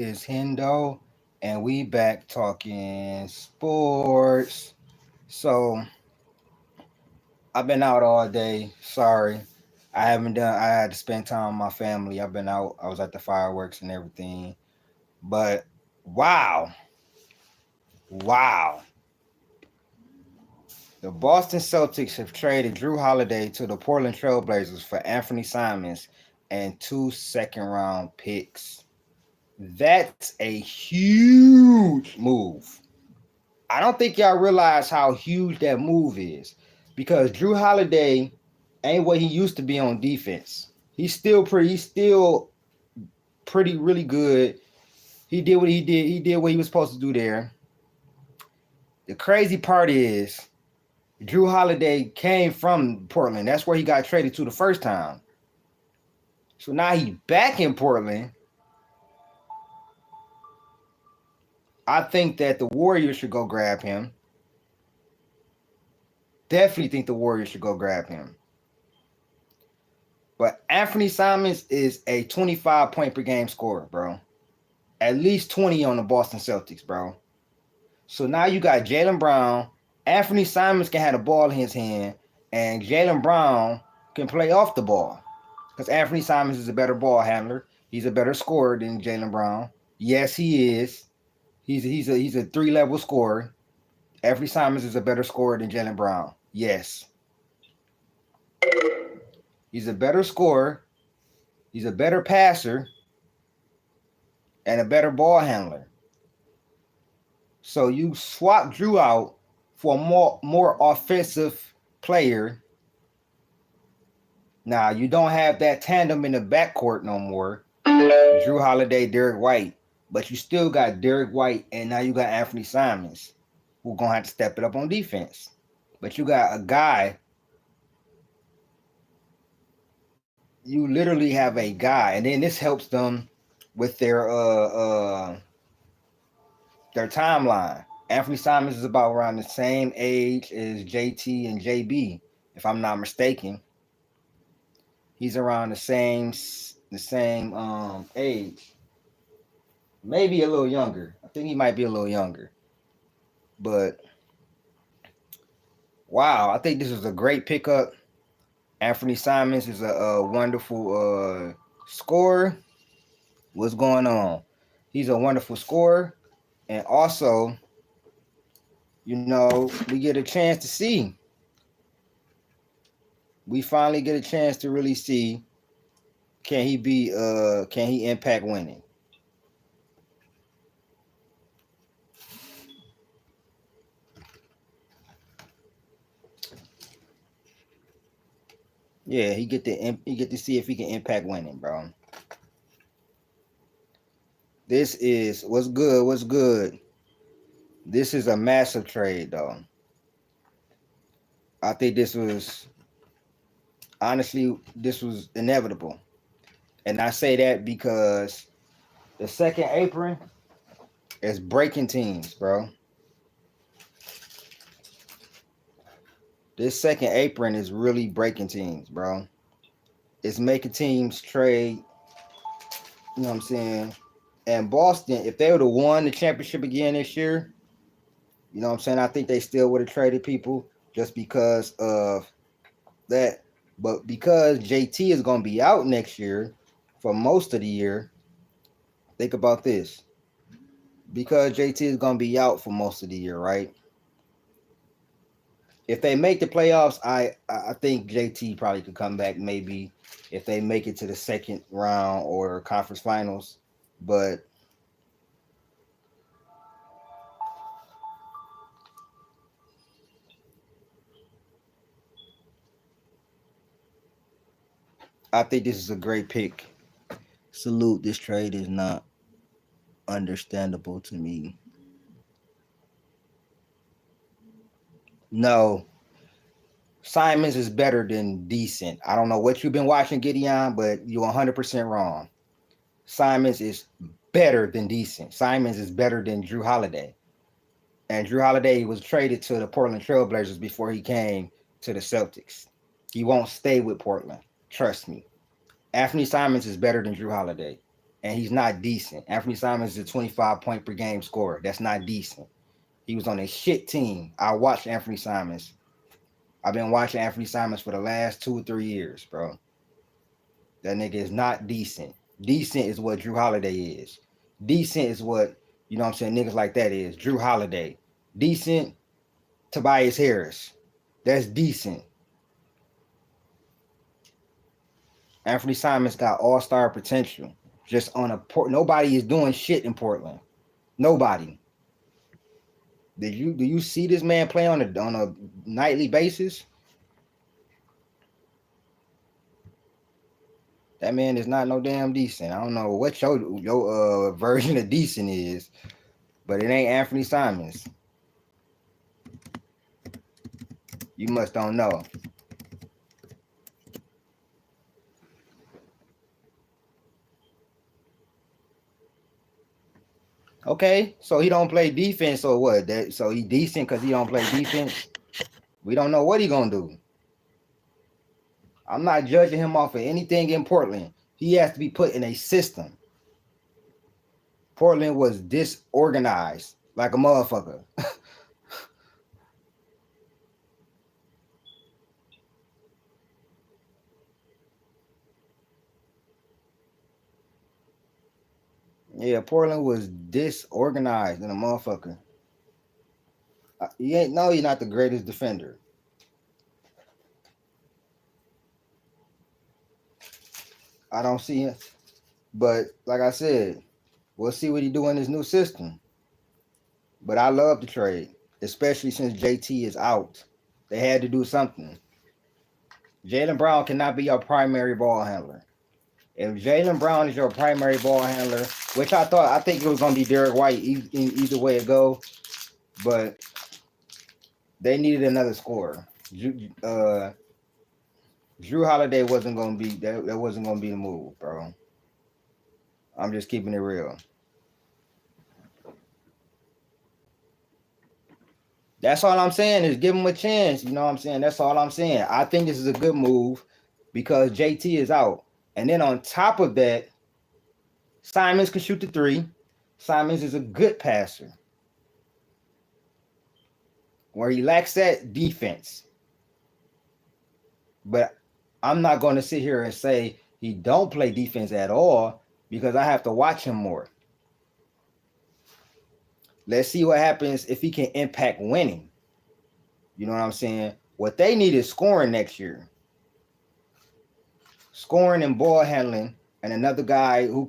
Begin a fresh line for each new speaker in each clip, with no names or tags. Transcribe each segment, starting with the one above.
is Hendo, and we back talking sports. So I've been out all day. Sorry, I haven't done. I had to spend time with my family. I've been out. I was at the fireworks and everything. But wow, wow, the Boston Celtics have traded Jrue Holiday to the Portland Trailblazers for Anfernee Simons and two second-round picks. That's a huge move. I don't think y'all realize how huge that move is because Jrue Holiday ain't what he used to be on defense. He's still pretty really good. He did what he did. He did what he was supposed to do there. The crazy part is Jrue Holiday came from Portland. That's where he got traded to the first time. So now he's back in Portland. I think that the Warriors should go grab him. Definitely think the Warriors should go grab him. But Anfernee Simons is a 25 point per game scorer, bro. At least 20 on the Boston Celtics, bro. So now you got Jaylen Brown. Anfernee Simons can have the ball in his hand, and Jaylen Brown can play off the ball. Because Anfernee Simons is a better ball handler. He's a better scorer than Jaylen Brown. Yes, he is. He's a 3-level scorer. Anfernee Simons is a better scorer than Jaylen Brown. Yes. He's a better scorer. He's a better passer and a better ball handler. So you swap Jrue out for a more offensive player. Now you don't have that tandem in the backcourt no more. Jrue Holiday, Derek White. But you still got Derek White, and now you got Anfernee Simons, who's gonna have to step it up on defense. But you got a guy. You literally have a guy, and then this helps them with their timeline. Anfernee Simons is about around the same age as JT and JB, if I'm not mistaken. He's around the same age, maybe a little younger. I think he might be a little younger. But wow, I think this is a great pickup. Anfernee Simons is a wonderful scorer. What's going on? He's a wonderful scorer, and also, we get a chance to see. We finally get a chance to really see can he impact winning? Yeah, he get to see if he can impact winning, bro. This is what's good. What's good? This is a massive trade, though. I think this was inevitable, and I say that because the second apron is breaking teams, bro. This second apron is really breaking teams, bro. It's making teams trade. You know what I'm saying? And Boston, if they would have won the championship again this year, you know what I'm saying? I think they still would have traded people just because of that. But because JT is going to be out next year for most of the year, think about this. Because JT is going to be out for most of the year, right? If they make the playoffs, I think JT probably could come back maybe if they make it to the second round or conference finals. But I think this is a great pick. Salute. This trade is not understandable to me. No, Simons is better than decent. I don't know what you've been watching, Gideon, but you're 100% wrong. Simons is better than decent. Simons is better than Jrue Holiday. And Jrue Holiday was traded to the Portland Trailblazers before he came to the Celtics. He won't stay with Portland. Trust me. Anfernee Simons is better than Jrue Holiday. and he's not decent. Anfernee Simons is a 25 point per game scorer. That's not decent. He was on a shit team. I watched Anfernee Simons. I've been watching Anfernee Simons for the last 2 or 3 years, bro. That nigga is not decent. Decent is what Jrue Holiday is. Decent is what, you know what I'm saying, niggas like that is. Jrue Holiday. Decent, Tobias Harris. That's decent. Anfernee Simons got all-star potential. Just on a nobody is doing shit in Portland. Nobody. Do you see this man play on a nightly basis? That man is not no damn decent. I don't know what your version of decent is, but it ain't Anfernee Simons. You must don't know. Okay, so he don't play defense or what? So he decent because he don't play defense? We don't know what he gonna do. I'm not judging him off of anything in Portland. He has to be put in a system. Portland was disorganized like a motherfucker. Yeah, Portland was disorganized in a motherfucker. You're not the greatest defender. I don't see him. But like I said, we'll see what he do in his new system. But I love the trade, especially since JT is out. They had to do something. Jaylen Brown cannot be your primary ball handler. If Jaylen Brown is your primary ball handler, which I think it was going to be Derek White either way it go, but they needed another scorer. Jrue Holiday wasn't going to be that wasn't going to be the move, bro. I'm just keeping it real. That's all I'm saying is give him a chance. You know what I'm saying? That's all I'm saying. I think this is a good move because JT is out. And then on top of that, Simons can shoot the three. Simons is a good passer. Where he lacks that defense. But I'm not going to sit here and say he don't play defense at all because I have to watch him more. Let's see what happens if he can impact winning. You know what I'm saying? What they need is scoring next year. Scoring and ball handling, and another guy so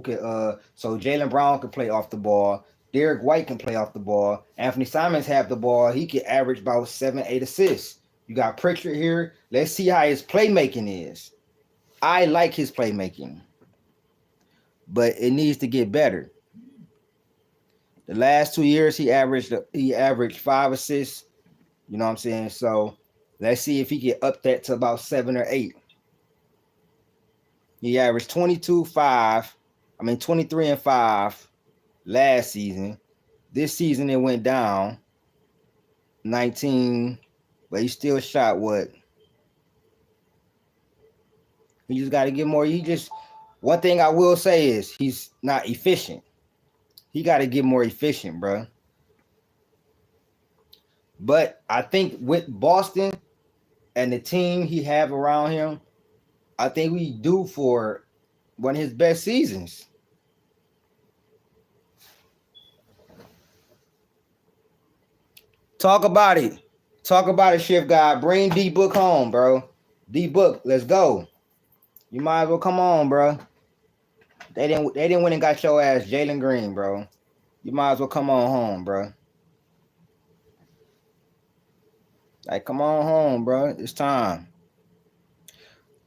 Jaylen Brown can play off the ball. Derek White can play off the ball. Anfernee Simons have the ball. He can average about 7-8 assists. You got Pritchard here. Let's see how his playmaking is. I like his playmaking, but it needs to get better. The last 2 years, he averaged 5 assists. You know what I'm saying? So let's see if he can up that to about 7 or 8. He averaged 23 and 5 last season. This season it went down 19, but he still shot what? He just got to get more. One thing I will say is he's not efficient. He got to get more efficient, bro. But I think with Boston and the team he have around him, I think we due for one of his best seasons. Talk about it. Talk about it, Shift Guy. Bring D-Book home, bro. D-Book, let's go. You might as well come on, bro. They didn't win and got your ass Jalen Green, bro. You might as well come on home, bro. Like, come on home, bro. It's time.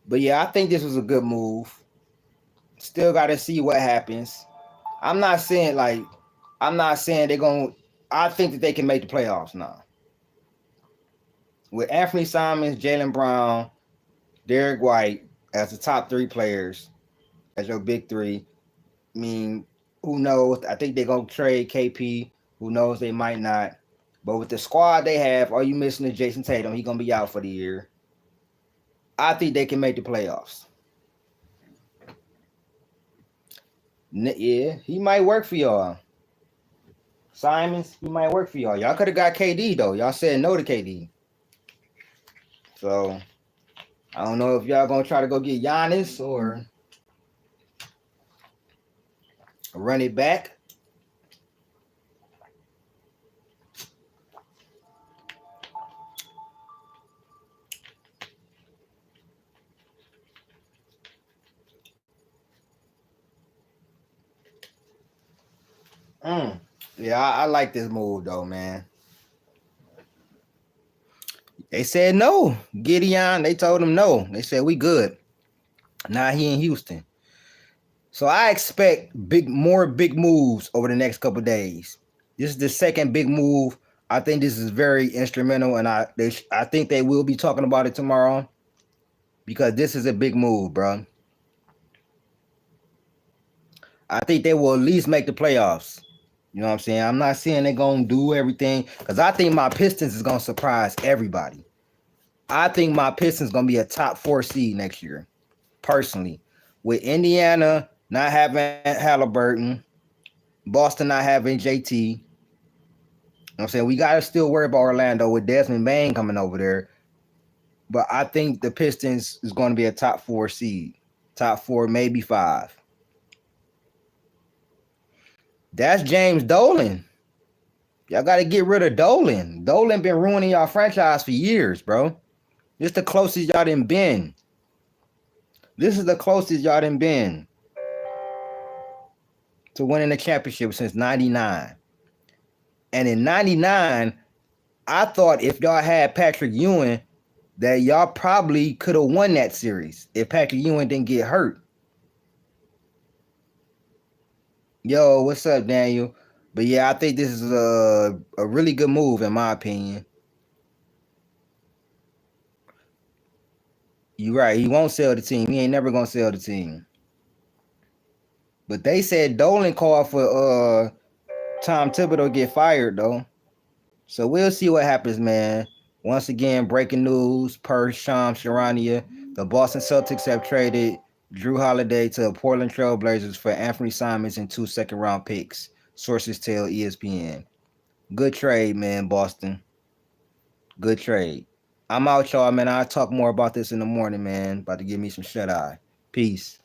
But yeah, I think this was a good move. Still got to see what happens. I'm not saying they're going to. I think that they can make the playoffs now. With Anfernee Simons, Jaylen Brown, Derek White as the top 3 players, as your big 3. I mean, who knows? I think they're going to trade KP. Who knows? They might not. But with the squad they have, are you missing the Jason Tatum? He's going to be out for the year. I think they can make the playoffs. Yeah, he might work for y'all. Simons, he might work for y'all. Y'all could have got KD though. Y'all said no to KD. So I don't know if y'all gonna try to go get Giannis or run it back. Mm. Yeah, I like this move though, man. They said no. Gideon, they told him no. They said we good. Now he in Houston. So I expect more big moves over the next couple days. This is the second big move. I think this is very instrumental, and I think they will be talking about it tomorrow because this is a big move, bro. I think they will at least make the playoffs. You know what I'm saying? I'm not saying they're gonna do everything because I think my Pistons is gonna surprise everybody. I think my Pistons gonna be a top 4 seed next year, personally. With Indiana not having Halliburton, Boston not having JT. You know what I'm saying? We gotta still worry about Orlando with Desmond Bain coming over there. But I think the Pistons is going to be a top 4 seed. Top 4, maybe 5. That's James Dolan. Y'all got to get rid of Dolan. Dolan been ruining y'all franchise for years, bro. This the closest y'all done been. This is the closest y'all done been to winning the championship since 99. And in 99, I thought if y'all had Patrick Ewing, that y'all probably could have won that series if Patrick Ewing didn't get hurt. Yo, what's up, Daniel? But yeah, I think this is a really good move in my opinion. You're right. He won't sell the team. He ain't never gonna sell the team. But they said Dolan called for Tom Thibodeau get fired though. So we'll see what happens, man. Once again, breaking news per Shams Charania. The Boston Celtics have traded Jrue Holiday to the Portland Trailblazers for Anfernee Simons and 2 second-round picks. Sources tell ESPN. Good trade, man, Boston. Good trade. I'm out, y'all, man. I'll talk more about this in the morning, man. About to give me some shut eye. Peace.